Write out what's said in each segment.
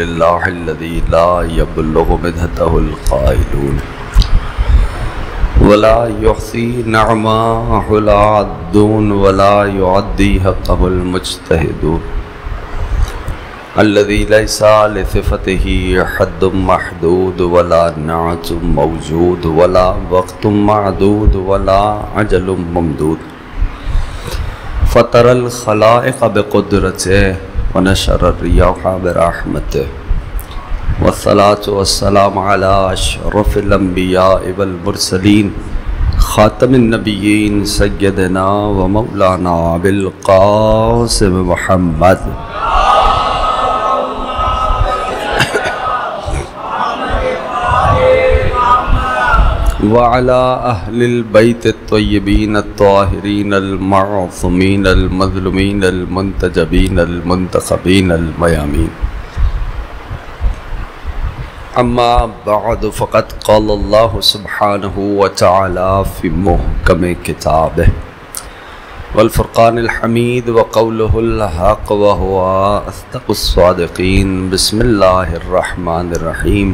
لله الذي لا يبلغ مدحته القائلون ولا يحصي نعمه العادون ولا يعدي حقه المجتهدون الذي ليس لصفته حد محدود ولا نعت موجود ولا وقت معدود ولا عجل ممدود فطر الخلائق بقدرته ونشر الرياح برحمته والصلاة والسلام على أشرف الأنبياء والمرسلين خاتم النبيين سيدنا ومولانا أبي القاسم محمد وعلى أهل البيت الطيبين الطاهرين المعصومين المظلومين المنتجبين المنتخبين الميامين أما بعد فقد قال الله سبحانه وتعالى في محكم كتابه والفرقان الحميد وقوله الحق وهو أصدق الصادقين بسم الله الرحمن الرحيم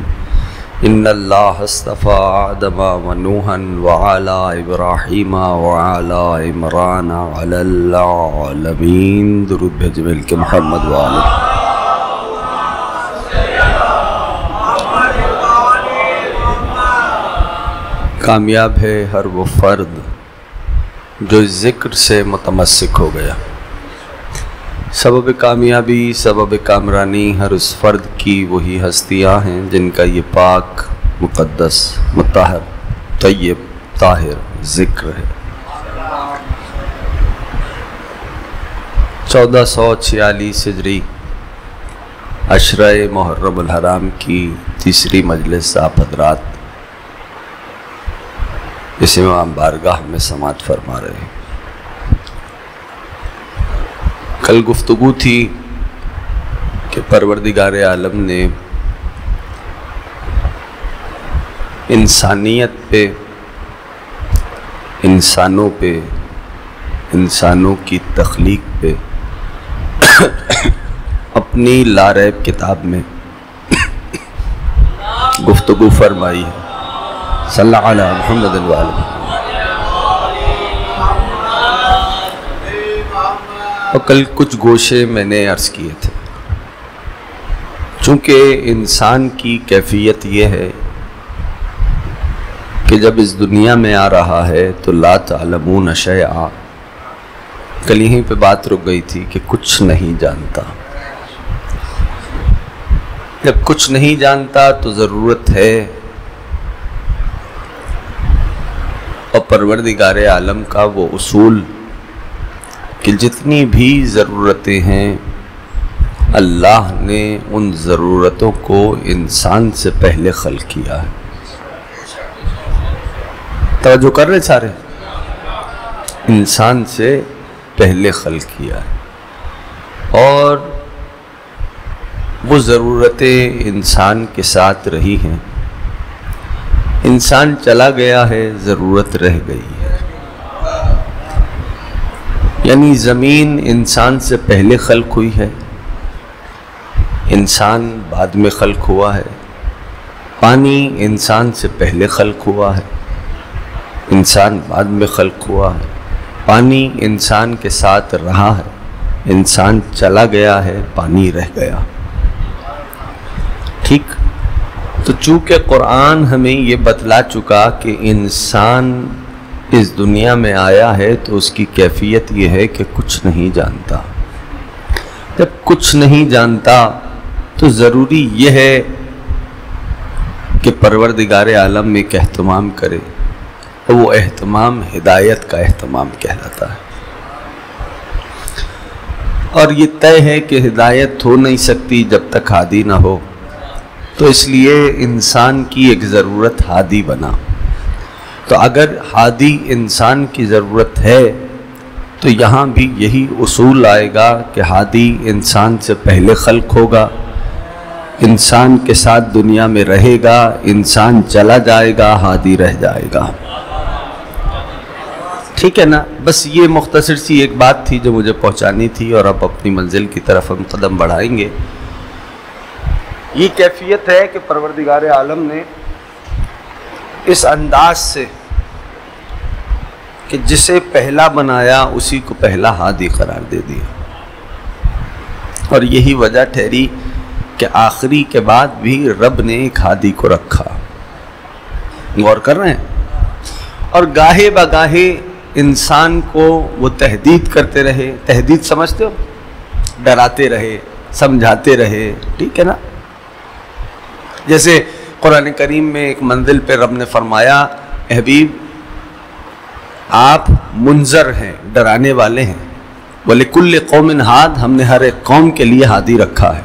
إن الله اصطفى آدم ونوحا وعلى إبراهيم وعلى عمران على العالمين درود بھیجے ملک محمد وآلہ. کامیاب ہے ہر وہ فرد جو ذکر سے متمسک ہو گیا. سبب کامیابی سبب کامرانی ہر اس فرد کی وہی ہستیاں ہیں جن کا یہ پاک مقدس مطہر طیب طاہر ذکر ہے. 1446 ہجری عشرہ محرم الحرام کی تیسری مجلس آپ حضرات اس امام بارگاہ میں سماعت فرما رہے ہیں. کل گفتگو تھی کہ پروردگار عالم نے انسانیت پہ انسانوں کی تخلیق پہ اپنی لاریب کتاب میں گفتگو فرمائی ہے. صلی اللہ علیہ محمد وآلہ. اور کل کچھ گوشے میں نے عرض کیے تھے. چونکہ انسان کی کیفیت یہ ہے کہ جب اس دنیا میں آ رہا ہے تو لا تعلمون شیئا، کل یہیں پہ بات رک گئی تھی کہ کچھ نہیں جانتا. جب کچھ نہیں جانتا تو ضرورت ہے اور پروردگار عالم کا وہ اصول کہ جتنی بھی ضرورتیں ہیں اللہ نے ان ضرورتوں کو انسان سے پہلے خلق کیا ہے. توجہ کر رہے سارے؟ انسان سے پہلے خلق کیا ہے اور وہ ضرورتیں انسان کے ساتھ رہی ہیں. انسان چلا گیا ہے، ضرورت رہ گئی ہے. یعنی زمین انسان سے پہلے خلق ہوئی ہے، انسان بعد میں خلق ہوا ہے. پانی انسان سے پہلے خلق ہوا ہے، انسان بعد میں خلق ہوا ہے. پانی انسان کے ساتھ رہا ہے، انسان چلا گیا ہے، پانی رہ گیا. ٹھیک؟ تو چونکہ قرآن ہمیں یہ بتلا چکا کہ انسان اس دنیا میں آیا ہے تو اس کی کیفیت یہ ہے کہ کچھ نہیں جانتا. جب کچھ نہیں جانتا تو ضروری یہ ہے کہ پروردگار عالم ایک اہتمام کرے اور وہ اہتمام ہدایت کا اہتمام کہلاتا ہے. اور یہ طے ہے کہ ہدایت ہو نہیں سکتی جب تک ہادی نہ ہو. تو اس لیے انسان کی ایک ضرورت ہادی بنا. تو اگر ہادی انسان کی ضرورت ہے تو یہاں بھی یہی اصول آئے گا کہ ہادی انسان سے پہلے خلق ہوگا، انسان کے ساتھ دنیا میں رہے گا، انسان چلا جائے گا، ہادی رہ جائے گا. ٹھیک ہے نا؟ بس یہ مختصر سی ایک بات تھی جو مجھے پہنچانی تھی اور اب اپنی منزل کی طرف ہم قدم بڑھائیں گے. یہ کیفیت ہے کہ پروردگار عالم نے اس انداز سے کہ جسے پہلا بنایا اسی کو پہلا ہادی قرار دے دیا، اور یہی وجہ ٹھہری کہ آخری کے بعد بھی رب نے ایک ہادی کو رکھا۔ غور کر رہے ہیں؟ اور گاہے بگاہے انسان کو وہ تہدید کرتے رہے، تہدید سمجھتے ہو؟ ڈراتے رہے، سمجھاتے رہے، ٹھیک ہے نا؟ جیسے قرآن کریم میں ایک منزل پہ رب نے فرمایا، اے حبیب آپ منذر ہیں، ڈرانے والے ہیں، وَلِكُلِّ قَوْمٍ ہاد، ہم نے ہر ایک قوم کے لیے ہادی رکھا ہے۔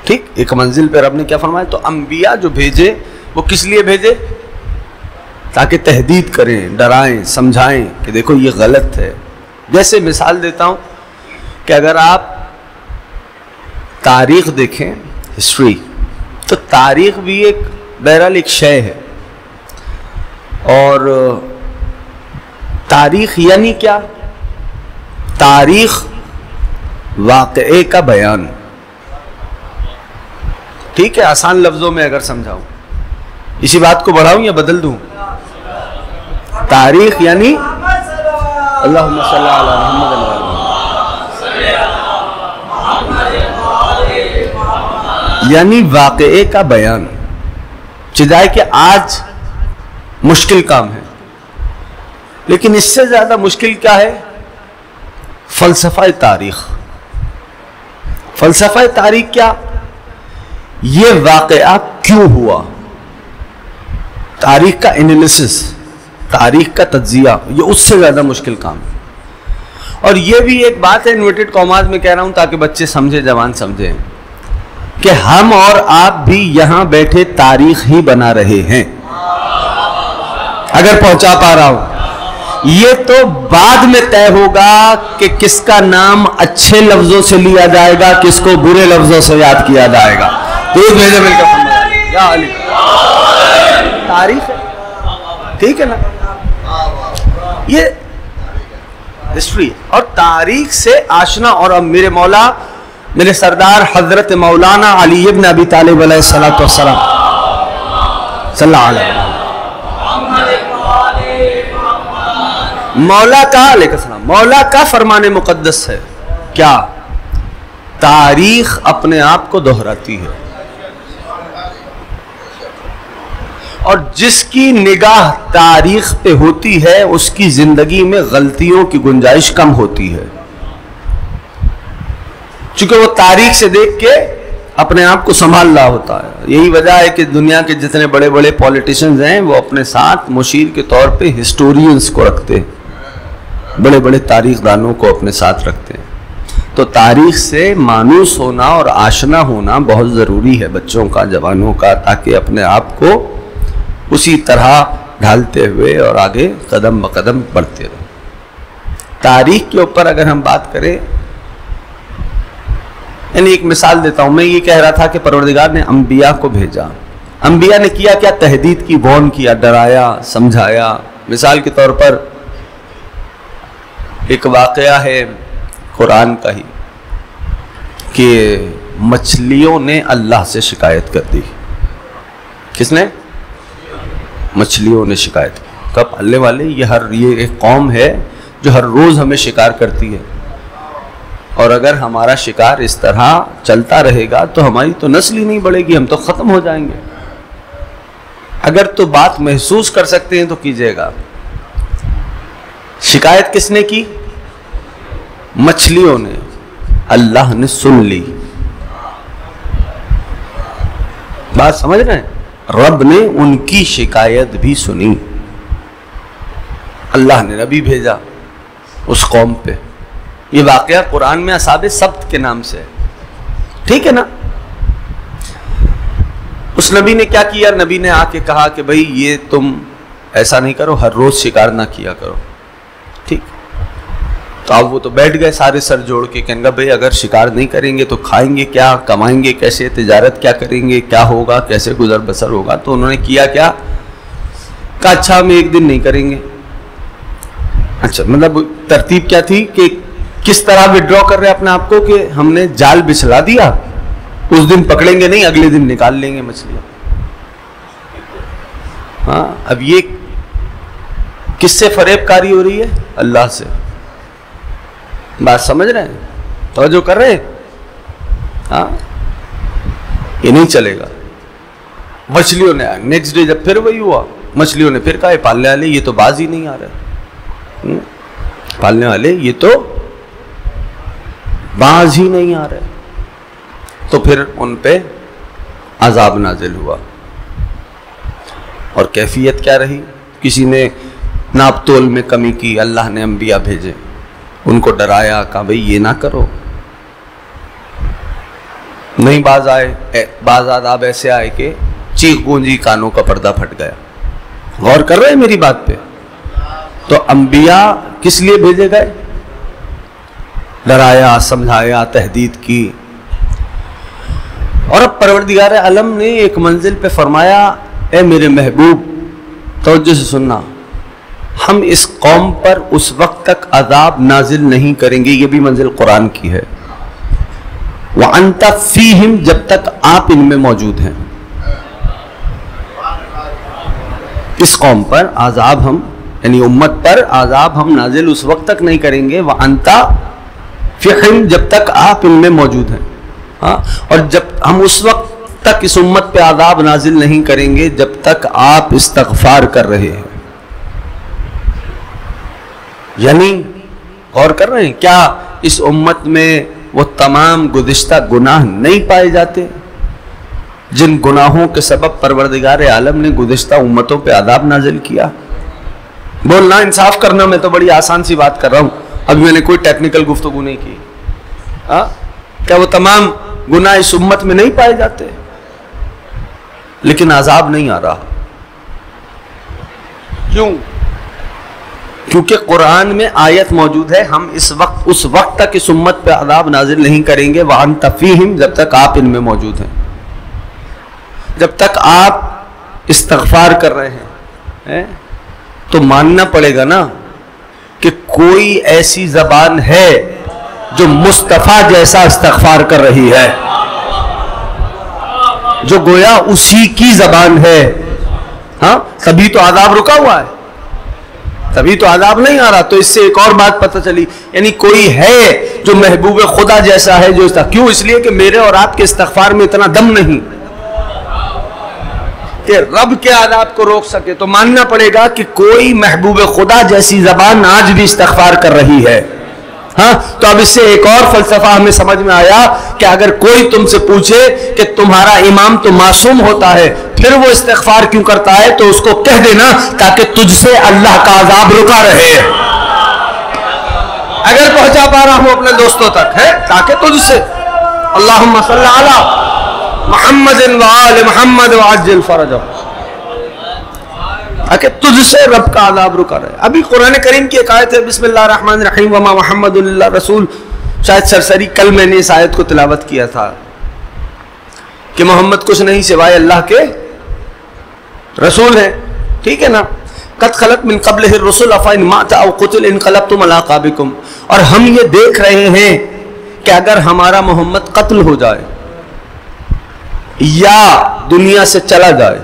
ٹھیک، ایک منزل پہ رب نے کیا فرمایا؟ تو انبیاء جو بھیجے وہ کس لیے بھیجے؟ تاکہ تہدید کریں، ڈرائیں، سمجھائیں کہ دیکھو یہ غلط ہے۔ جیسے مثال دیتا ہوں کہ اگر آپ تاریخ دیکھیں، ہسٹری، تو تاریخ بھی ایک بہرحال ایک شے ہے، اور تاریخ یعنی کیا؟ تاریخ واقعے کا بیان، ٹھیک ہے؟ آسان لفظوں میں اگر سمجھاؤں، اسی بات کو بڑھاؤں یا بدل دوں؟ تاریخ یعنی اللہم صلی علی محمد، یعنی واقعے کا بیان، چدائے کہ آج مشکل کام ہے، لیکن اس سے زیادہ مشکل کیا ہے؟ فلسفہ تاریخ۔ فلسفہ تاریخ کیا؟ یہ واقعہ کیوں ہوا، تاریخ کا انالیسس، تاریخ کا تجزیہ، یہ اس سے زیادہ مشکل کام ہے۔ اور یہ بھی ایک بات ہے، انورٹڈ کاماز میں کہہ رہا ہوں تاکہ بچے سمجھے، جوان سمجھیں، کہ ہم اور آپ بھی یہاں بیٹھے تاریخ ہی بنا رہے ہیں، اگر پہنچا پا رہا ہوں۔ یہ تو بعد میں طے ہوگا کہ کس کا نام اچھے لفظوں سے لیا جائے گا، کس کو برے لفظوں سے یاد کیا جائے گا۔ تو بھیجے مل کر فرمایا یا علی، تاریخ ہے، ٹھیک ہے نا؟ یہ ہسٹری اور تاریخ سے آشنا، اور اب میرے مولا، میرے سردار حضرت مولانا علی ابن ابی طالب علیہ الصلوۃ والسلام صلی اللہ علیہ وسلم، مولا کا علیہ السلام، مولا کا فرمان مقدس ہے کیا؟ تاریخ اپنے آپ کو دہراتی ہے، اور جس کی نگاہ تاریخ پہ ہوتی ہے اس کی زندگی میں غلطیوں کی گنجائش کم ہوتی ہے، چونکہ وہ تاریخ سے دیکھ کے اپنے آپ کو سنبھال رہا ہوتا ہے۔ یہی وجہ ہے کہ دنیا کے جتنے بڑے بڑے پولیٹیشنز ہیں وہ اپنے ساتھ مشیر کے طور پہ ہسٹورینز کو رکھتے ہیں، بڑے بڑے تاریخ دانوں کو اپنے ساتھ رکھتے ہیں۔ تو تاریخ سے مانوس ہونا اور آشنا ہونا بہت ضروری ہے بچوں کا، جوانوں کا، تاکہ اپنے آپ کو اسی طرح ڈھالتے ہوئے اور آگے قدم بقدم بڑھتے رہے۔ تاریخ کے اوپر اگر ہم بات کریں، یعنی ایک مثال دیتا ہوں، میں یہ کہہ رہا تھا کہ پروردگار نے انبیاء کو بھیجا، انبیاء نے کیا کیا؟ تہدید کی، وارن کیا، ڈرایا، سمجھایا۔ مثال کے طور پر ایک واقعہ ہے قرآن کا ہی کہ مچھلیوں نے اللہ سے شکایت کر دی۔ کس نے؟ مچھلیوں نے شکایت کی۔ کب؟ اللہ والے، یہ ایک قوم ہے جو ہر روز ہمیں شکار کرتی ہے، اور اگر ہمارا شکار اس طرح چلتا رہے گا تو ہماری تو نسل ہی نہیں بڑھے گی، ہم تو ختم ہو جائیں گے۔ اگر تو بات محسوس کر سکتے ہیں تو کیجئے گا۔ شکایت کس نے کی؟ مچھلیوں نے۔ اللہ نے سن لی، بات سمجھ رہے ہیں؟ رب نے ان کی شکایت بھی سنی، اللہ نے نبی بھیجا اس قوم پہ۔ یہ واقعہ قرآن میں اصحاب سبت کے نام سے ہے، ٹھیک ہے نا؟ اس نبی نے کیا کیا؟ نبی نے آ کے کہا کہ بھئی یہ تم ایسا نہیں کرو، ہر روز شکار نہ کیا کرو، ٹھیک؟ تو اب وہ تو بیٹھ گئے سارے سر جوڑ کے، کہیں گا بھئی اگر شکار نہیں کریں گے تو کھائیں گے کیا، کمائیں گے کیسے، تجارت کیا کریں گے، کیا ہوگا، کیسے گزر بسر ہوگا؟ تو انہوں نے کیا کیا؟ کہا اچھا ہم ایک دن نہیں کریں گے۔ اچھا، مطلب ترتیب کیا تھی کہ کس طرح وڈرا کر رہے اپنے آپ کو کہ ہم نے جال بچھلا دیا، اس دن پکڑیں گے نہیں، اگلے دن نکال لیں گے مچھلیاں. ہاں اب یہ کس سے فریب کاری ہو رہی ہے؟ اللہ سے. بات سمجھ رہے ہیں؟ توجہ کر رہے ہیں؟ ہاں یہ نہیں چلے گا. مچھلیوں نے نیکسٹ ڈے جب پھر وہی ہوا، مچھلیوں نے پھر کہا پالنے والے یہ تو باز ہی نہیں آ رہے، پالنے والے یہ تو باز ہی نہیں آ رہے. تو پھر ان پہ عذاب نازل ہوا. اور کیفیت کیا رہی؟ کسی نے ناپ تول میں کمی کی، اللہ نے انبیاء بھیجے، ان کو ڈرایا، کہا بھئی یہ نہ کرو. نہیں باز آئے، بعض آداب ایسے آئے کہ چیخ گونجی، کانوں کا پردہ پھٹ گیا. غور کر رہے ہیں میری بات پہ؟ تو انبیاء کس لیے بھیجے گئے؟ ڈرایا، سمجھایا، تہدید کی. اور اب پروردگار عالم نے ایک منزل پہ فرمایا اے میرے محبوب توجہ سے سننا، ہم اس قوم پر اس وقت تک عذاب نازل نہیں کریں گے، یہ بھی منزل قرآن کی ہے، وَأَنْتَ فِيهِمْ جب تک آپ ان میں موجود ہیں. اس قوم پر عذاب ہم یعنی امت پر عذاب ہم نازل اس وقت تک نہیں کریں گے، وَأَنْتَ فِيهِمْ جب تک آپ ان میں موجود ہیں. ہاں اور جب ہم اس وقت تک اس امت پہ عذاب نازل نہیں کریں گے جب تک آپ استغفار کر رہے ہیں. یعنی غور کر رہے ہیں کیا اس امت میں وہ تمام گزشتہ گناہ نہیں پائے جاتے جن گناہوں کے سبب پروردگار عالم نے گزشتہ امتوں پہ عذاب نازل کیا؟ بولنا، انصاف کرنا. میں تو بڑی آسان سی بات کر رہا ہوں، ابھی میں نے کوئی ٹیکنیکل گفتگو نہیں کی. کیا وہ تمام گناہ اس امت میں نہیں پائے جاتے؟ لیکن عذاب نہیں آ رہا. کیوں؟ کیونکہ قرآن میں آیت موجود ہے ہم اس وقت تک اس امت پہ عذاب نازل نہیں کریں گے، وَأَنْتَ فِيهِمْ جب تک آپ ان میں موجود ہیں، جب تک آپ استغفار کر رہے ہیں. تو ماننا پڑے گا نا کہ کوئی ایسی زبان ہے جو مصطفیٰ جیسا استغفار کر رہی ہے، جو گویا اسی کی زبان ہے. ہاں تبھی تو عذاب رکا ہوا ہے، تبھی تو عذاب نہیں آ رہا. تو اس سے ایک اور بات پتہ چلی، یعنی کوئی ہے جو محبوب خدا جیسا ہے جو کیوں؟ اس لیے کہ میرے اور آپ کے استغفار میں اتنا دم نہیں کہ رب کے عذاب کو روک سکے. تو ماننا پڑے گا کہ کوئی محبوب خدا جیسی زبان آج بھی استغفار کر رہی ہے. ہاں تو اب اس سے ایک اور فلسفہ ہمیں سمجھ میں آیا کہ اگر کوئی تم سے پوچھے کہ تمہارا امام تو معصوم ہوتا ہے پھر وہ استغفار کیوں کرتا ہے، تو اس کو کہہ دینا تاکہ تجھ سے اللہ کا عذاب رکا رہے. اگر پہنچا پا رہا ہوں اپنے دوستوں تک ہے تاکہ تجھ سے اللہم صلی علی محمد وآل محمد وعجل فرجہ، تاکہ تجھ سے رب کا عذاب رکا رہے. ابھی قرآن کریم کی ایک آیت ہے بسم اللہ الرحمن الرحیم وما محمد الا رسول، شاید سرسری کل میں نے اس آیت کو تلاوت کیا تھا کہ محمد کچھ نہیں سوائے اللہ کے رسول ہیں. ٹھیک ہے نا؟ قد خلت من قبلہ الرسل افإن مات او قتل انقلبتم علی اعقابکم. اور ہم یہ دیکھ رہے ہیں کہ اگر ہمارا محمد قتل ہو جائے یا دنیا سے چلا جائے،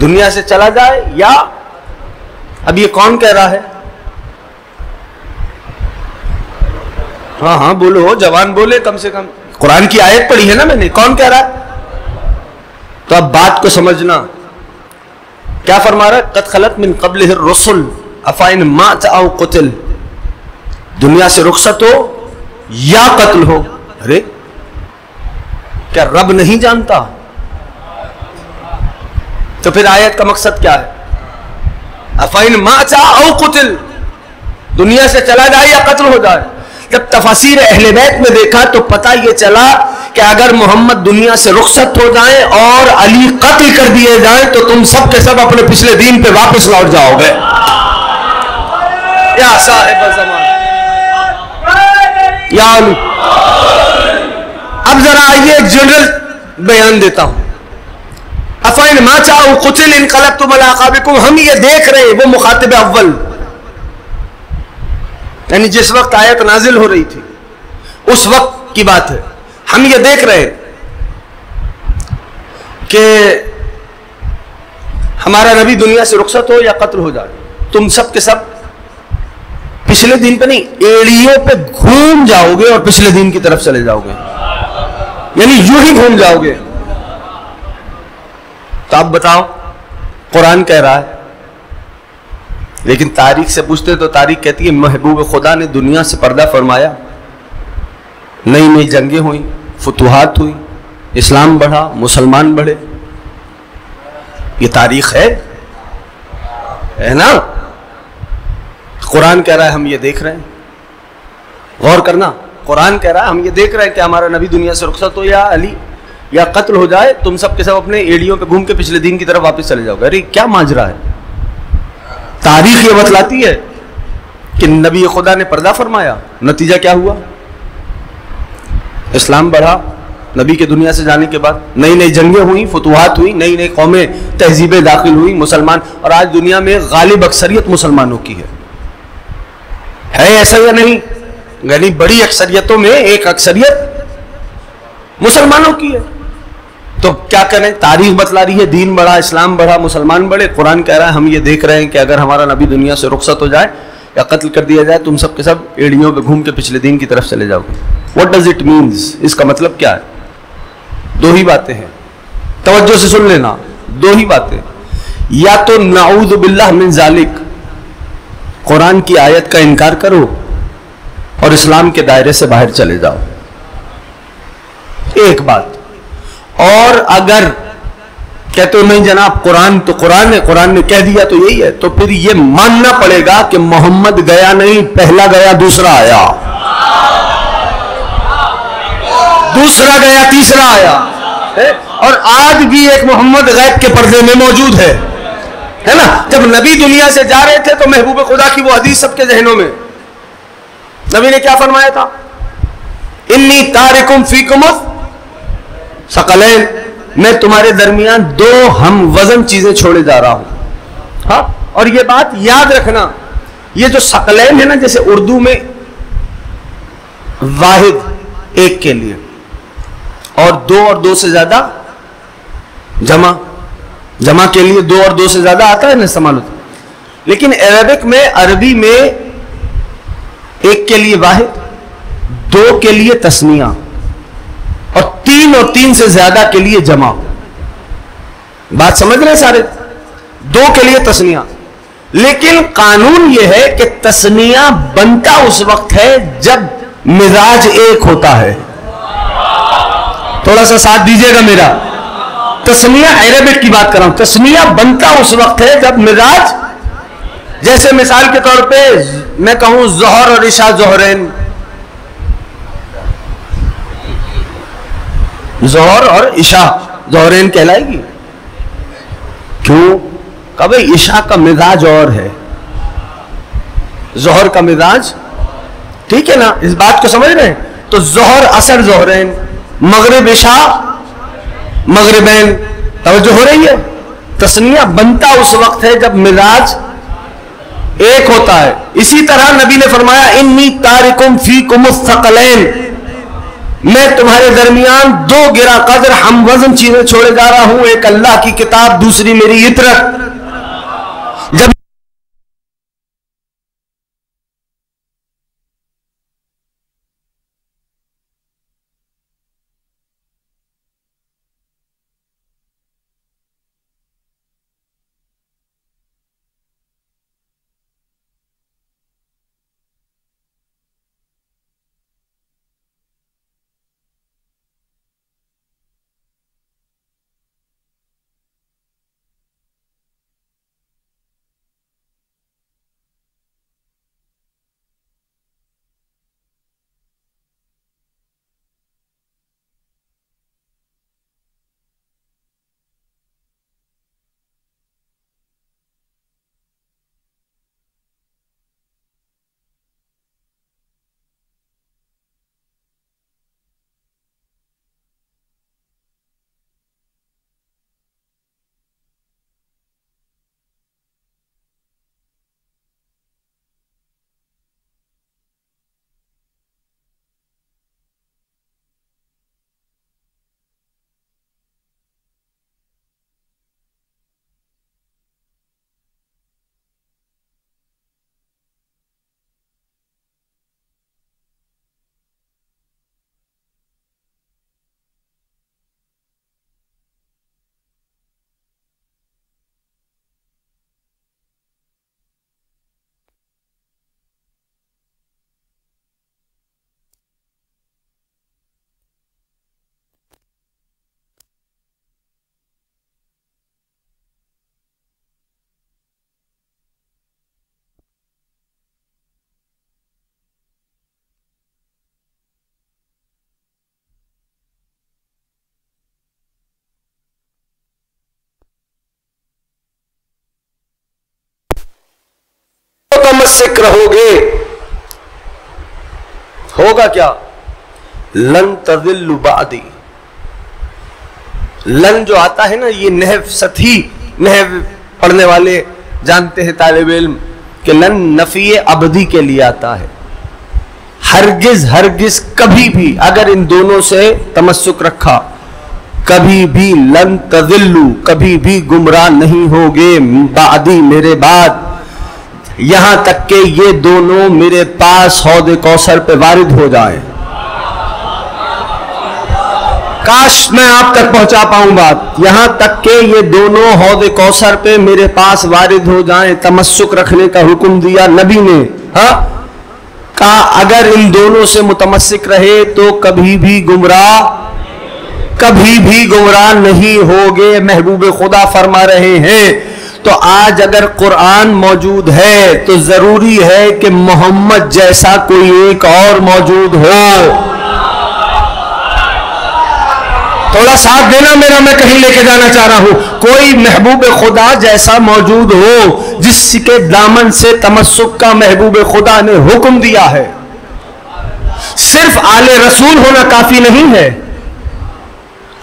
دنیا سے چلا جائے یا اب یہ کون کہہ رہا ہے؟ ہاں ہاں بولو، جوان بولے، کم سے کم قرآن کی آیت پڑھی ہے نا میں نے. کون کہہ رہا ہے؟ تو اب بات کو سمجھنا. کیا فرما رہا ہے؟ قد خلت من قبلہ الرسل افإن مات او قتل، دنیا سے رخصت ہو یا قتل ہو. ارے کیا رب نہیں جانتا؟ تو پھر آیت کا مقصد کیا ہے؟ افإن مات او قتل، دنیا سے چلا جائے یا قتل ہو جائے. جب تفاسیر اہل بیت میں دیکھا تو پتہ یہ چلا کہ اگر محمد دنیا سے رخصت ہو جائیں اور علی قتل کر دیے جائیں تو تم سب کے سب اپنے پچھلے دین پہ واپس لوٹ جاؤ گے. یا صاحب زمان یا علی. اب ذرا آئیے ایک جنرل بیان دیتا ہوں. افإن مات او قتل انقلبتم علی اعقابکم، ہم یہ دیکھ رہے، وہ مخاطب اول یعنی جس وقت آیت نازل ہو رہی تھی اس وقت کی بات ہے. ہم یہ دیکھ رہے کہ ہمارا نبی دنیا سے رخصت ہو یا قتل ہو جائے، تم سب کے سب پچھلے دین پہ نہیں، ایڑیوں پہ گھوم جاؤ گے اور پچھلے دین کی طرف چلے جاؤ گے، یعنی یوں ہی گھوم جاؤ گے۔ تو آپ بتاؤ، قرآن کہہ رہا ہے، لیکن تاریخ سے پوچھتے تو تاریخ کہتی ہے محبوب خدا نے دنیا سے پردہ فرمایا، نئی نئی جنگیں ہوئیں، فتوحات ہوئی، اسلام بڑھا، مسلمان بڑھے۔ یہ تاریخ ہے نا؟ قرآن کہہ رہا ہے ہم یہ دیکھ رہے ہیں، غور کرنا، قرآن کہہ رہا ہے ہم یہ دیکھ رہے ہیں کہ ہمارا نبی دنیا سے رخصت ہو یا علی یا قتل ہو جائے، تم سب کے سب اپنے ایڑیوں پہ گھوم کے پچھلے دین کی طرف واپس چلے جاؤ گے۔ ارے کیا ماجرا ہے؟ تاریخ یہ بتلاتی ہے کہ نبی خدا نے پردہ فرمایا، نتیجہ کیا ہوا؟ اسلام بڑھا، نبی کے دنیا سے جانے کے بعد نئی نئی جنگیں ہوئیں، فتوحات ہوئی، نئی نئی قومیں تہذیبیں داخل ہوئی، مسلمان، اور آج دنیا میں غالب اکثریت مسلمانوں کی ہے ایسا یا نہیں؟ یعنی بڑی اکثریتوں میں ایک اکثریت مسلمانوں کی ہے۔ تو کیا کریں؟ تاریخ بتلا رہی ہے دین بڑھا، اسلام بڑھا، مسلمان بڑھے۔ قرآن کہہ رہا ہے ہم یہ دیکھ رہے ہیں کہ اگر ہمارا نبی دنیا سے رخصت ہو جائے یا قتل کر دیا جائے، تم سب کے سب ایڑیوں پہ گھوم کے پچھلے دین کی طرف چلے جاؤ گے۔ What does it means? اس کا مطلب کیا ہے؟ دو ہی باتیں ہیں، توجہ سے سن لینا، دو ہی باتیں، یا تو نعوذ باللہ من ذالک، قرآن کی آیت کا انکار کرو اور اسلام کے دائرے سے باہر چلے جاؤ، ایک بات۔ اور اگر کہتے ہو نہیں جناب قرآن تو قرآن ہے، قرآن نے کہہ دیا تو یہی ہے، تو پھر یہ ماننا پڑے گا کہ محمد گیا نہیں، پہلا گیا دوسرا آیا، دوسرا گیا تیسرا آیا، اور آج بھی ایک محمد غیب کے پردے میں موجود ہے نا؟ جب نبی دنیا سے جا رہے تھے تو محبوب خدا کی وہ حدیث سب کے ذہنوں میں، نبی نے کیا فرمایا تھا؟ انی تارکم فیکم ثقلین، میں تمہارے درمیان دو ہم وزن چیزیں چھوڑے جا رہا ہوں۔ ہاں، اور یہ بات یاد رکھنا، یہ جو ثقلین ہے نا، جیسے اردو میں واحد ایک کے لیے، اور دو سے زیادہ جمع کے لیے دو اور دو سے زیادہ آتا ہے نا استعمال ہوتا ہے، لیکن عربی میں ایک کے لیے واحد، دو کے لیے تثنیہ، اور تین سے زیادہ کے لیے جمع۔ بات سمجھ رہے ہیں سارے؟ دو کے لیے تثنیہ، لیکن قانون یہ ہے کہ تثنیہ بنتا اس وقت ہے جب مزاج ایک ہوتا ہے۔ تھوڑا سا ساتھ دیجیے گا میرا، تثنیہ عربک کی بات کر رہا ہوں، تثنیہ بنتا اس وقت ہے جب مزاج، جیسے مثال کے طور پہ میں کہوں ظہر اور عشاء ظہرین، ظہر اور عشاء ظہرین کہلائے گی، کیوں؟ کہ بھئی عشاء کا مزاج اور ہے، ظہر کا مزاج، ٹھیک ہے نا؟ اس بات کو سمجھ رہے ہیں؟ تو ظہر عصر ظہرین، مغرب عشاء مغربین، توجہ ہو رہی ہے؟ تثنیہ بنتا اس وقت ہے جب مزاج ایک ہوتا ہے۔ اسی طرح نبی نے فرمایا انی تارکم فیکم الثقلین، میں تمہارے درمیان دو گرا قدر ہم وزن چیزیں چھوڑے جا رہا ہوں، ایک اللہ کی کتاب، دوسری میری عطرت۔ جب متمسک رہو گے ہوگا کیا؟ لن تضلوا بعدی. لن جو آتا ہے نا، یہ نحو سطحی نحو پڑھنے والے جانتے ہیں، طالب علم، کہ لن نفی ابدی کے لیے آتا ہے. ہرگز ہرگز کبھی بھی اگر ان دونوں سے تمسک رکھا، کبھی بھی لن تضلوا، کبھی بھی گمراہ نہیں ہوگے بعدی، میرے بعد، یہاں تک کہ یہ دونوں میرے پاس حوض کوثر پہ وارد ہو جائیں. کاش میں آپ تک پہنچا پاؤں بات. یہاں تک کہ یہ دونوں حوض کوثر پہ میرے پاس وارد ہو جائیں. تمسک رکھنے کا حکم دیا نبی نے. ہاں، کہا اگر ان دونوں سے متمسک رہے تو کبھی بھی گمراہ نہیں ہوگے. محبوب خدا فرما رہے ہیں. تو آج اگر قرآن موجود ہے تو ضروری ہے کہ محمد جیسا کوئی ایک اور موجود ہو. تھوڑا ساتھ دینا میرا، میں کہیں لے کے جانا چاہ رہا ہوں. کوئی محبوب خدا جیسا موجود ہو جس کے دامن سے تمسک کا محبوب خدا نے حکم دیا ہے. صرف آل رسول ہونا کافی نہیں ہے،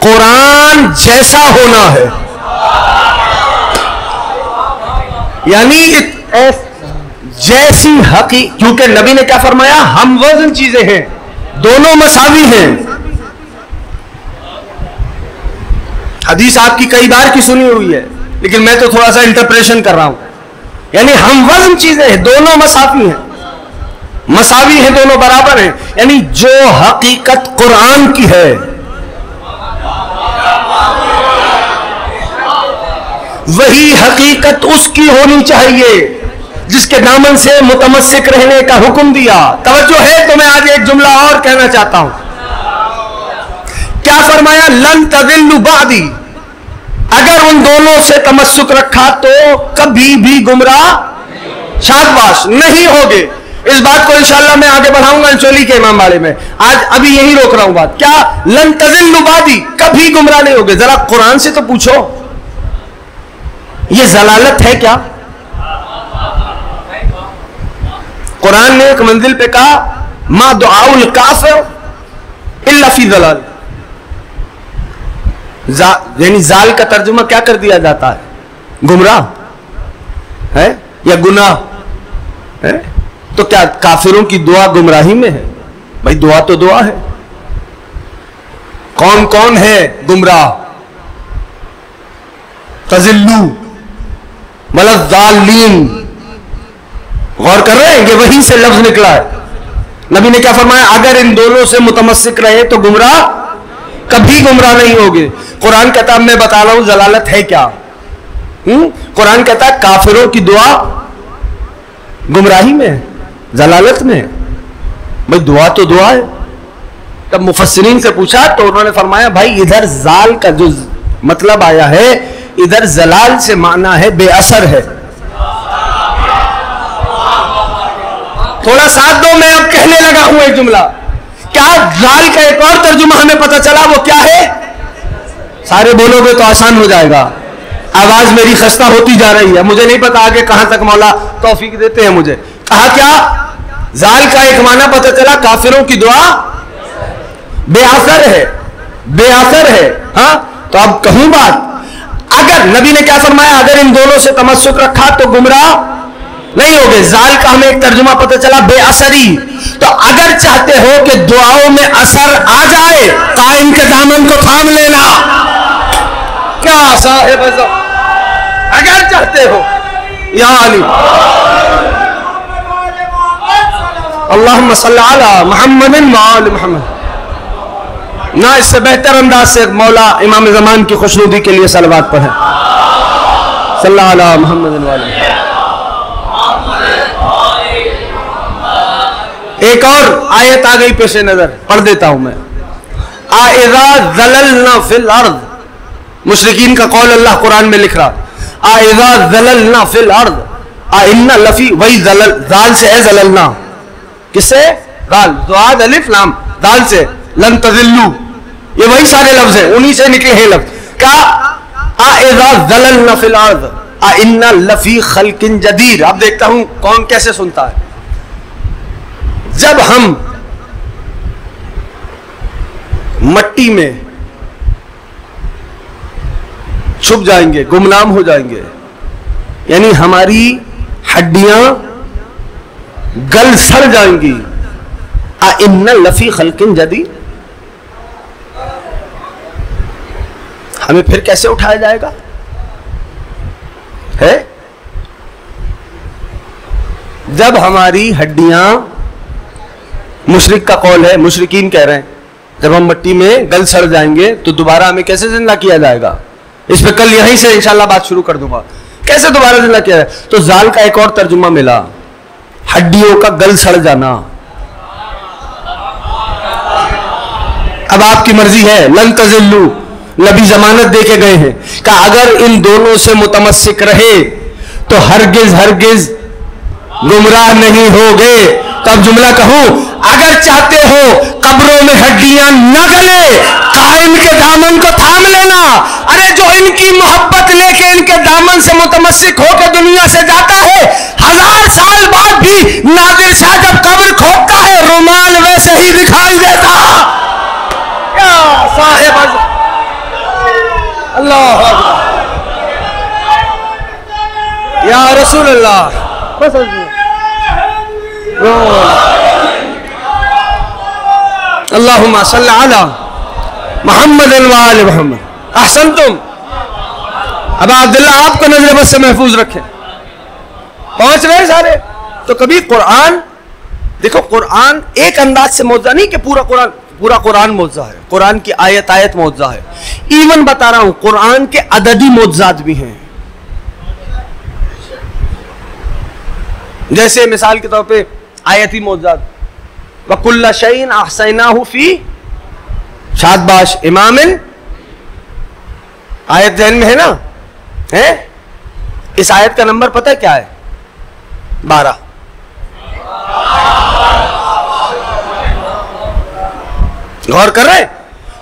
قرآن جیسا ہونا ہے. یعنی جیسی حقیقت، کیونکہ نبی نے کیا فرمایا؟ ہم وزن چیزیں ہیں، دونوں مساوی ہیں. حدیث آپ کی کئی بار کی سنی ہوئی ہے، لیکن میں تو تھوڑا سا انٹرپریشن کر رہا ہوں. یعنی ہم وزن چیزیں ہیں، دونوں مساوی ہیں، دونوں برابر ہیں. یعنی جو حقیقت قرآن کی ہے وہی حقیقت اس کی ہونی چاہیے جس کے دامن سے متمسک رہنے کا حکم دیا. توجہ ہے تو میں آج ایک جملہ اور کہنا چاہتا ہوں. کیا فرمایا؟ لن تضلوا بعدی. اگر ان دونوں سے تمسک رکھا تو کبھی بھی گمراہ شاباش نہیں ہوگے. اس بات کو انشاءاللہ میں آگے بڑھاؤں گا انچولی کے امام باڑے میں. آج ابھی یہی روک رہا ہوں بات. کیا لن تضلوا بعدی، کبھی گمراہ نہیں ہوگے. ذرا قرآن سے تو پوچھو یہ ضلالت ہے کیا؟ قرآن نے ایک منزل پہ کہا ما دعاء الکافر الا فی ضلال. یعنی زال کا ترجمہ کیا کر دیا جاتا ہے؟ گمراہ ہے یا گناہ ہے. تو کیا کافروں کی دعا گمراہی میں ہے؟ بھائی دعا تو دعا ہے. کون کون ہے گمراہ؟ تضلوا ملضالین. غور کر رہے ہیں کہ وہیں سے لفظ نکلا ہے. نبی نے کیا فرمایا؟ اگر ان دونوں سے متمسک رہے تو گمراہ کبھی گمراہ نہیں ہوگے. قرآن کہتا میں بتا رہا ہوں ضلالت ہے کیا. قرآن کہتا ہے کافروں کی دعا گمراہی میں ہے، ضلالت میں ہے. بھائی دعا تو دعا ہے. تب مفسرین سے پوچھا تو انہوں نے فرمایا بھائی ادھر زال کا جو مطلب آیا ہے، ادھر زلال سے معنی ہے بے اثر ہے. تھوڑا ساتھ دو، میں اب کہنے لگا ہوں ایک جملہ. کیا زال کا ایک اور ترجمہ ہمیں پتہ چلا، وہ کیا ہے؟ سارے بولو گے تو آسان ہو جائے گا. آواز میری خستہ ہوتی جا رہی ہے، مجھے نہیں پتا آگے کہاں تک مولا توفیق دیتے ہیں مجھے. کہا کیا؟ زال کا ایک معنی پتہ چلا کافروں کی دعا بے اثر ہے، بے اثر ہے. ہاں تو اب کہوں بات. اگر نبی نے کیا فرمایا؟ اگر ان دونوں سے تمسک رکھا تو گمراہ نہیں ہوگے. زال کا ہمیں ایک ترجمہ پتہ چلا بے اثری. تو اگر چاہتے ہو کہ دعاؤں میں اثر آ جائے، قائم کے دامن کو تھام لینا. کیا صاحب اگر چاہتے ہو یا علی اللہم صلی علی محمد وآل محمد. نہ اس سے بہتر انداز سے مولا امام زمان کی خوشنودی کے لیے صلوات پڑھیں. صلی اللہ علیہ محمد وآل محمد. ایک اور آیت آ گئی پیش نظر، پڑھ دیتا ہوں میں. اَإِذَا ذَلَلْنَا فِي الْأَرْضِ، مشرکین کا قول اللہ قرآن میں لکھ رہا. اَإِذَا ذَلَلْنَا فِي الْأَرْضِ اِنَّ لَفِي، وہی ذال سے ہے ذللنا. کس سے؟ ذال، ذواد الف لام، ذال سے. لن تذلوا، یہ وہی سارے لفظ ہیں، انہی سے نکلے ہیں لفظ. کہا اِذَا ذَلَلْنَا فِي الْأَرْضِ، اِنَّا لَفِي خَلْقٍ جَدِيدٍ. اب دیکھتا ہوں کون کیسے سنتا ہے. جب ہم مٹی میں چھپ جائیں گے، گمنام ہو جائیں گے، یعنی ہماری ہڈیاں گل سڑ جائیں گی. اِنَّا لَفِي خَلْقٍ جَدِيدٍ. ہمیں پھر کیسے اٹھایا جائے گا؟ ہے جب ہماری ہڈیاں، مشرک کا قول ہے، مشرکین کہہ رہے ہیں جب ہم مٹی میں گل سڑ جائیں گے تو دوبارہ ہمیں کیسے زندہ کیا جائے گا؟ اس پہ کل یہیں سے انشاءاللہ بات شروع کر دوں گا. کیسے دوبارہ زندہ کیا جائے؟ تو زال کا ایک اور ترجمہ ملا، ہڈیوں کا گل سڑ جانا. اب آپ کی مرضی ہے. لن تزلوا، نبی ضمانت دے کے گئے ہیں کہ اگر ان دونوں سے متمسک رہے تو ہرگز ہرگز گمراہ نہیں ہوگے. تب جملہ کہوں، اگر چاہتے ہو قبروں میں ہڈیاں نہ گلے، قائم کے دامن کو تھام لینا. ارے جو ان کی محبت لے کے ان کے دامن سے متمسک ہو کے دنیا سے جاتا ہے، 1000 سال بعد بھی نادر شاہ جب قبر کھودتا ہے رومال ویسے ہی دکھائی دیتا. یا صاحب اللہ یا رسول اللہ اللہم صلی علی محمد وآل محمد. احسنتم. اب عبداللہ آپ کو نظر بس سے محفوظ رکھیں. پہنچ رہے سارے؟ تو کبھی قرآن دیکھو، قرآن ایک انداز سے معجزہ نہیں کہ پورا قرآن معجزہ ہے. قرآن کی آیت آیت معجزہ ہے. ایون بتا رہا ہوں قرآن کے عددی معجزات بھی ہیں. جیسے مثال کے طور پہ آیتی معجزات، وَكُلَّ شَيْءٍ أَحْصَيْنَاهُ فِي شاد باش امام. آیت ذہن میں ہے نا؟ ہے؟ اس آیت کا نمبر پتہ ہے کیا ہے؟ 12. غور کر رہے ہیں؟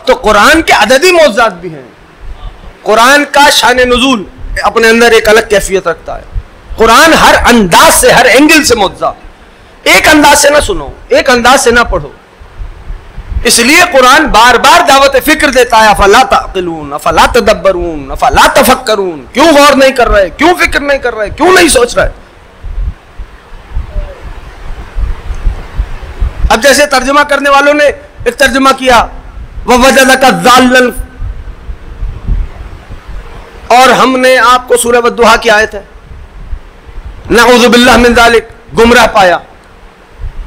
تو قرآن کے عددی معجزات بھی ہیں. قرآن کا شان نزول اپنے اندر ایک الگ کیفیت رکھتا ہے. قرآن ہر انداز سے، ہر اینگل سے معجزہ. ایک انداز سے نہ سنو، ایک انداز سے نہ پڑھو. اس لیے قرآن بار بار دعوت فکر دیتا ہے. افلا تعقلون، افلا تدبرون، افلا تفکرون. کیوں غور نہیں کر رہے؟ کیوں فکر نہیں کر رہے؟ کیوں نہیں سوچ رہے؟ اب جیسے ترجمہ کرنے والوں نے ایک ترجمہ کیا وَوَجَدَكَ ضَالًّا، اور ہم نے آپ کو سورہ والضحیٰ کی آیت ہے، نعوذ باللہ من ذالک، گمراہ پایا.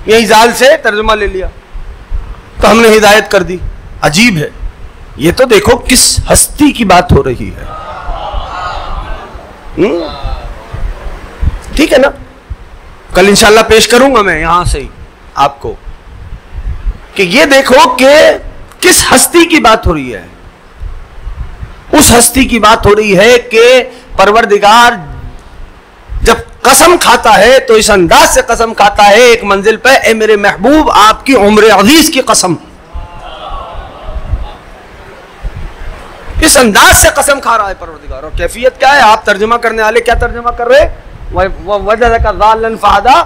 یہی ذال سے ترجمہ لے لیا تو ہم نے ہدایت کر دی. عجیب ہے. یہ تو دیکھو کس ہستی کی بات ہو رہی ہے. ٹھیک ہے نا؟ کل انشاءاللہ پیش کروں گا میں یہاں سے ہی آپ کو کہ یہ دیکھو کہ کس ہستی کی بات ہو رہی ہے. اس ہستی کی بات ہو رہی ہے کہ پروردگار جب قسم کھاتا ہے تو اس انداز سے قسم کھاتا ہے ایک منزل پہ، اے میرے محبوب آپ کی عمر عزیز کی قسم. اس انداز سے قسم کھا رہا ہے پروردگار. اور کیفیت کیا ہے؟ آپ ترجمہ کرنے والے کیا ترجمہ کر رہے؟ وَوَجَدَكَ ضَالًّا فَهَدَىٰ،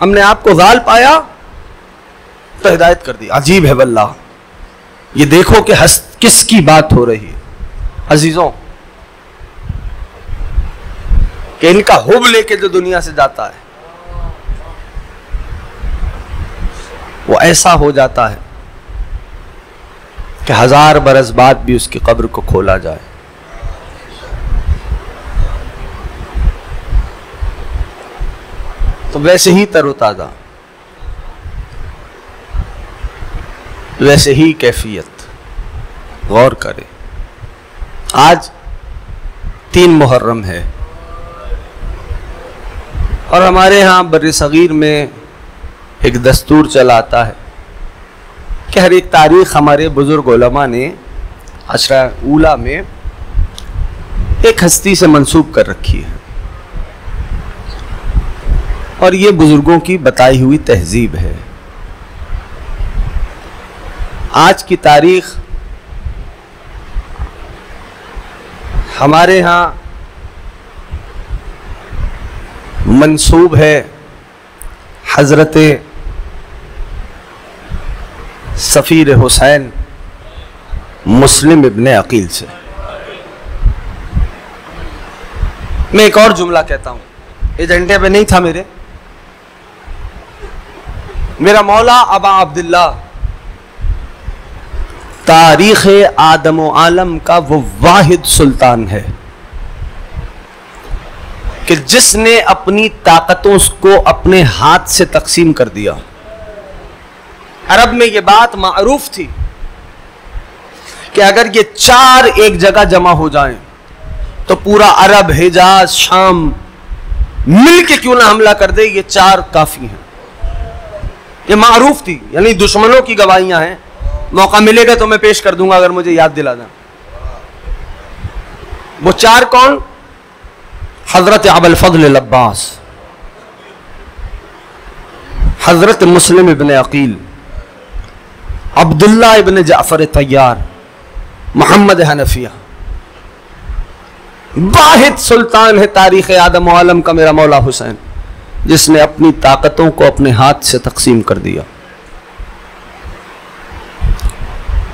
ہم نے آپ کو ضال پایا تو ہدایت کر دی. عجیب ہے واللہ. یہ دیکھو کہ کس کی بات ہو رہی ہے عزیزوں، کہ ان کا حب لے کے جو دنیا سے جاتا ہے وہ ایسا ہو جاتا ہے کہ 1000 برس بعد بھی اس کی قبر کو کھولا جائے. تو ویسے ہی تر و تازہ، ویسے ہی کیفیت. غور کرے. آج 3 محرم ہے اور ہمارے ہاں بر صغیر میں ایک دستور چلا آتا ہے کہ ہر ایک تاریخ ہمارے بزرگ علماء نے عشرہ اولیٰ میں ایک ہستی سے منسوب کر رکھی ہے، اور یہ بزرگوں کی بتائی ہوئی تہذیب ہے. آج کی تاریخ ہمارے ہاں منسوب ہے حضرت سفیر حسین مسلم ابن عقیل سے۔ میں ایک اور جملہ کہتا ہوں، ایجنڈے پہ نہیں تھا میرا مولا ابا عبداللہ تاریخ آدم و عالم کا وہ واحد سلطان ہے کہ جس نے اپنی طاقتوں کو اپنے ہاتھ سے تقسیم کر دیا۔ عرب میں یہ بات معروف تھی کہ اگر یہ چار ایک جگہ جمع ہو جائیں تو پورا عرب، حجاز، شام مل کے کیوں نہ حملہ کر دے، یہ چار کافی ہیں۔ یہ معروف تھی، یعنی دشمنوں کی گواہیاں ہیں۔ موقع ملے گا تو میں پیش کر دوں گا اگر مجھے یاد دلا دیں۔ وہ چار کون؟ حضرت ابو الفضل العباس، حضرت مسلم ابن عقیل، عبداللہ ابن جعفر طیار، محمد حنفیہ۔ واحد سلطان ہے تاریخ آدم و عالم کا میرا مولا حسین، جس نے اپنی طاقتوں کو اپنے ہاتھ سے تقسیم کر دیا۔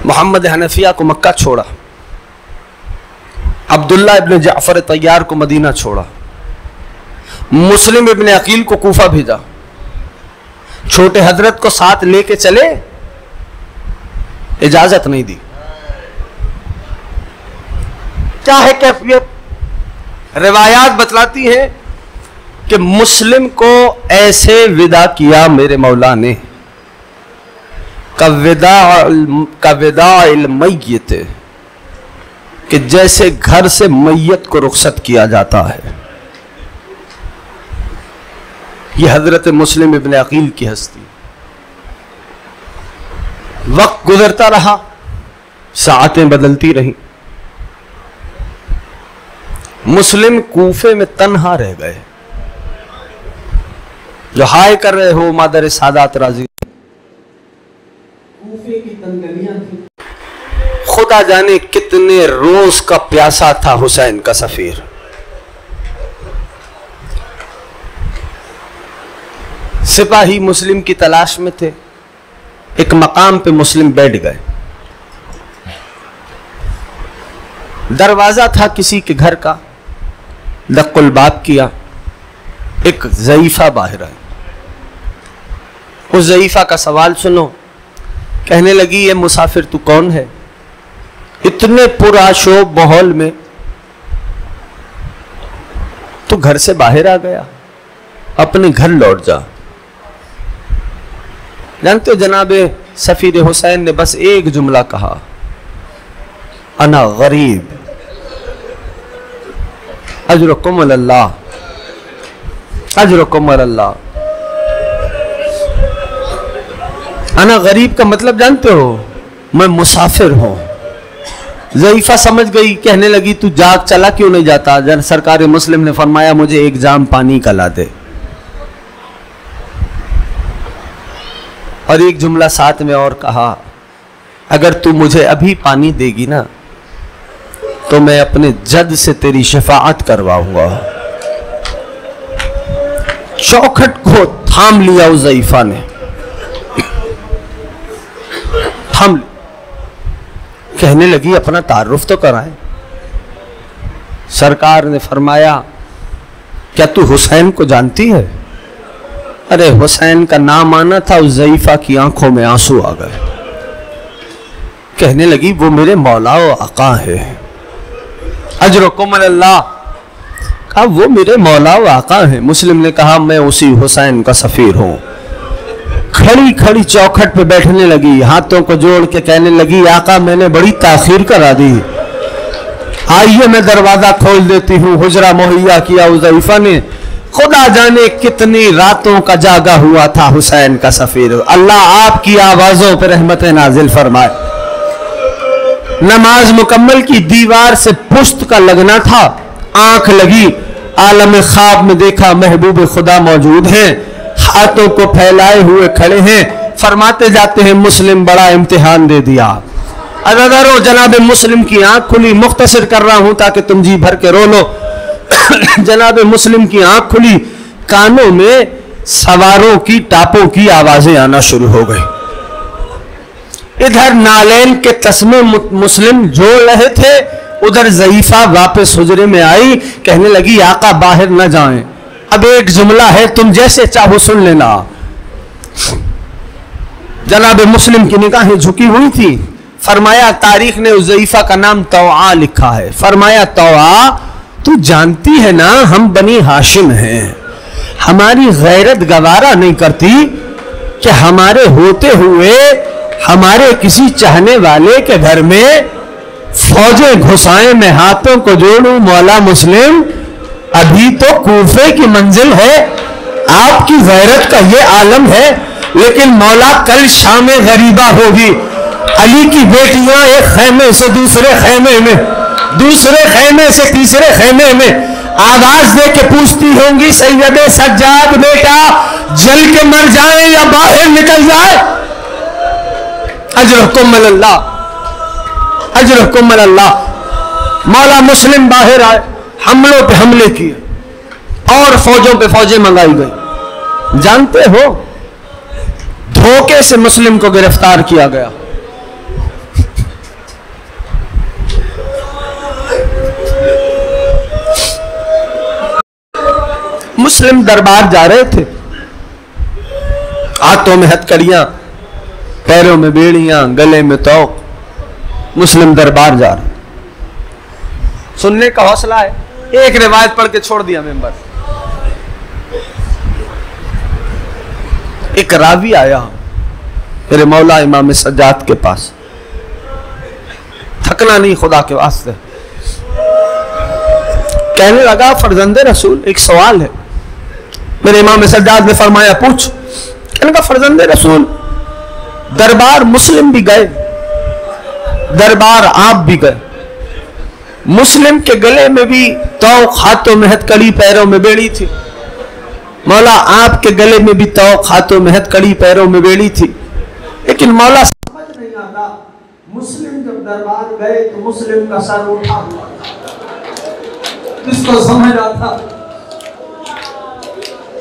محمد حنفیہ کو مکہ چھوڑا، عبداللہ ابن جعفر طیار کو مدینہ چھوڑا، مسلم ابن عقیل کو کوفہ بھیجا، چھوٹے حضرت کو ساتھ لے کے چلے، اجازت نہیں دی۔ کیا ہے کیفیت؟ روایات بتلاتی ہیں کہ مسلم کو ایسے ودا کیا میرے مولا نے کوداع المیت، کہ جیسے گھر سے میت کو رخصت کیا جاتا ہے۔ یہ حضرت مسلم ابن عقیل کی ہستی۔ وقت گزرتا رہا، ساعتیں بدلتی رہیں، مسلم کوفے میں تنہا رہ گئے۔ جو ہائے کر رہے ہو مادر سادات راضی، کوفے کی تنگلیاں تھیں، خدا جانے کتنے روز کا پیاسا تھا حسین کا سفیر۔ سپاہی مسلم کی تلاش میں تھے، ایک مقام پہ مسلم بیٹھ گئے، دروازہ تھا کسی کے گھر کا، دق الباب کیا، ایک ضعیفہ باہر آئی۔ اس ضعیفہ کا سوال سنو، کہنے لگی یہ مسافر تو کون ہے؟ اتنے پرآشوب ماحول میں تو گھر سے باہر آ گیا، اپنے گھر لوٹ جا۔ جانتے ہو جناب سفیر حسین نے بس ایک جملہ کہا، انا غریب اجرکم علی اللہ، اجرکم علی اللہ۔ انا غریب کا مطلب جانتے ہو؟ میں مسافر ہوں۔ ضعیفہ سمجھ گئی، کہنے لگی تو جاگ چلا کیوں نہیں جاتا؟ سرکار مسلم نے فرمایا مجھے ایک جام پانی کا لا دے۔ اور ایک جملہ ساتھ میں اور کہا، اگر تو مجھے ابھی پانی دے گی نا تو میں اپنے جد سے تیری شفاعت کرواؤں گا۔ چوکھٹ کو تھام لیا اس ضعیفہ نے، تھام لیا۔ کہنے لگی اپنا تعارف تو کرائیں۔ سرکار نے فرمایا کیا تو حسین کو جانتی ہے؟ ارے حسین کا نام آنا تھا، اس ضعیفہ کی آنکھوں میں آنسو آ گئے۔ کہنے لگی وہ میرے مولا و آقا ہے، اجرکم علی اللہ۔ کہا وہ میرے مولا و آقا ہیں۔ مسلم نے کہا میں اسی حسین کا سفیر ہوں۔ کھڑی کھڑی چوکھٹ پہ بیٹھنے لگی، ہاتھوں کو جوڑ کے کہنے لگی آقا میں نے بڑی تاخیر کرا دی، آئیے میں دروازہ کھول دیتی ہوں۔ حجرہ مہیا کیا اس ضعیفہ نے۔ خدا جانے کتنی راتوں کا جاگا ہوا تھا حسین کا سفیر۔ اللہ آپ کی آوازوں پہ رحمت نازل فرمائے۔ نماز مکمل کی، دیوار سے پشت کا لگنا تھا، آنکھ لگی، عالم خواب میں دیکھا محبوب خدا موجود ہیں، ہاتھوں کو پھیلائے ہوئے کھڑے ہیں، فرماتے جاتے ہیں مسلم بڑا امتحان دے دیا۔ عزیزانو جناب مسلم کی آنکھ کھلی، مختصر کر رہا ہوں تاکہ تم جی بھر کے رو لو۔ جناب مسلم کی آنکھ کھلی، کانوں میں سواروں کی ٹاپوں کی آوازیں آنا شروع ہو گئی. ادھر نالین کے تسمے مسلم جوڑ رہے تھے، ادھر ضعیفہ واپس حجرے میں آئی، کہنے لگی آقا باہر نہ جائیں، اب ایک جملہ ہے تم جیسے چاہو سن لینا. جناب مسلم کی نگاہیں جھکی ہوئی تھی. فرمایا تاریخ نے اس ضعیفہ کا نام طوعا لکھا ہے. فرمایا طوعا تو جانتی ہے نا ہم بنی ہاشم ہیں، ہماری غیرت گوارا نہیں کرتی کہ ہمارے ہوتے ہوئے ہمارے کسی چاہنے والے کے گھر میں فوجیں گھسائیں، میں ہاتھوں کو جوڑوں. مولا مسلم ابھی تو کوفے کی منزل ہے، آپ کی غیرت کا یہ عالم ہے، لیکن مولا کل شام غریبہ ہوگی. علی کی بیٹیاں ایک خیمے سے دوسرے خیمے میں، دوسرے خیمے سے تیسرے خیمے میں آواز دے کے پوچھتی ہوں گی سید سجاد بیٹا جل کے مر جائیں یا باہر نکل جائے. اجرکم اللہ، اجرکم اللہ. مولا مسلم باہر آئے، حملوں پہ حملے کیے اور فوجوں پہ فوجیں منگائی گئی. جانتے ہو دھوکے سے مسلم کو گرفتار کیا گیا. مسلم دربار جا رہے تھے، ہاتھوں میں ہتھکڑیاں، پیروں میں بیڑیاں، گلے میں توق. مسلم دربار جا رہے، سننے کا حوصلہ ہے. ایک روایت پڑھ کے چھوڑ دیا ممبر. ایک راوی آیا میرے مولا امام سجاد کے پاس، تھکنا نہیں خدا کے واسطے. کہنے لگا فرزند رسول ایک سوال ہے. میرے امام سجاد نے فرمایا پوچھ. کہنے لگا فرزند رسول دربار مسلم بھی گئے، دربار آپ بھی گئے، مسلم کے گلے میں بھی توق، ہاتھوں میں ہتھکڑی، پیروں میں بیڑی تھی. مولا آپ کے گلے میں بھی توق، ہاتھوں میں ہتھکڑی، پیروں میں بیڑی تھی، لیکن مولا سمجھ نہیں آتا مسلم جب دربار گئے تو مسلم کا سر اٹھا ہوا تھا، کس کو سمجھ آتا.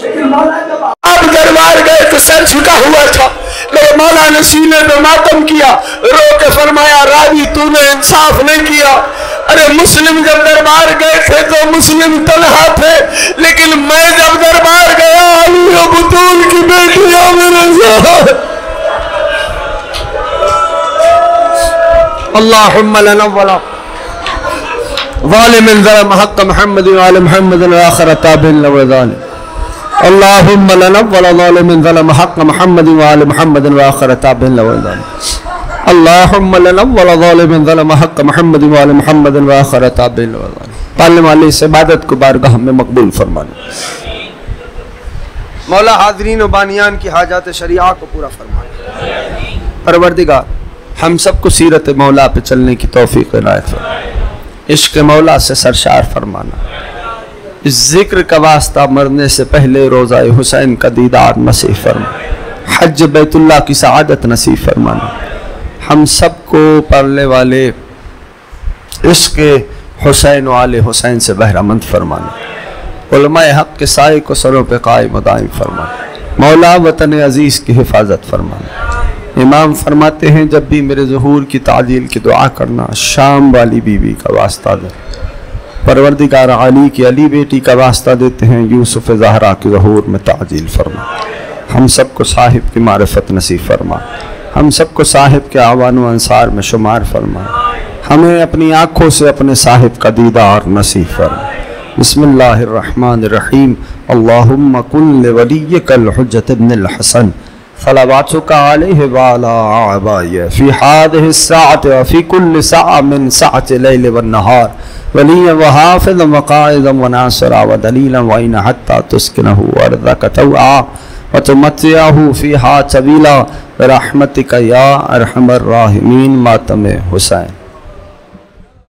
لیکن مولا جب آپ دربار گئے تو سر جھکا ہوا تھا. میرے مولا نے سینے پہ ماتم کیا، رو کے فرمایا راوی تو نے انصاف نہیں کیا. ارے مسلم جب دربار گئے تھے تو مسلم تنہا تھے، لیکن میں جب دربار گیا علی و بطول کی بیٹیاں میرے ساتھ. اللہم لنا ولا ظالم ظلم حق محمد وعلى محمد الآخر تابع لوذان. اللہم لنا ولا ظالم ظلم حق محمد وعلى محمد الآخر تابع لوذان. اللہم لنا ولا ظالم ظلم حق محمد وعلى محمد الآخر تابع لوذان. پالنے والی اس عبادت کو بارگاہ میں مقبول فرمانا. مولا حاضرین و بانیان کی حاجات شریعہ کو پورا فرمانا. پروردگار ہم سب کو سیرت مولا پہ چلنے کی توفیق عنایت فرما. عشق مولا سے سرشار فرمانا. اس ذکر کا واسطہ مرنے سے پہلے روزہ حسین کا دیدار نصیب فرما. حج بیت اللہ کی سعادت نصیب فرمانا. ہم سب کو پڑھنے والے عشق حسین و آل حسین سے بہرہ مند فرمانا. علماء حق کے سائے کو سروں پہ قائم و دائم فرمانا. مولا وطن عزیز کی حفاظت فرمانا. امام فرماتے ہیں جب بھی میرے ظہور کی تعجیل کی دعا کرنا شام والی بی بی کا واسطہ دے. پروردگار علی کی علی بیٹی کا واسطہ دیتے ہیں یوسف زہرا کی ظہور میں تعجیل فرما. ہم سب کو صاحب کی معرفت نصیب فرما. ہم سب کو صاحب کے اعوان و انصار میں شمار فرما. ہمیں اپنی آنکھوں سے اپنے صاحب کا دیدار نصیب فرما. بسم اللہ الرحمن الرحیم. اللہم کن لولیک الحجت ابن الحسن صلواتک علیہ وعلا آبائیہ فی هذه الساعة وفی کل ساعة من ساعة اللیل والنہار ولیا وحافظا وقائدا وناصرا ودلیلا وعین حتی تسکنہ ارضک توعا وتمتعہ فیہا طویلا برحمتک یا ارحم الراحمین. ماتم حسین.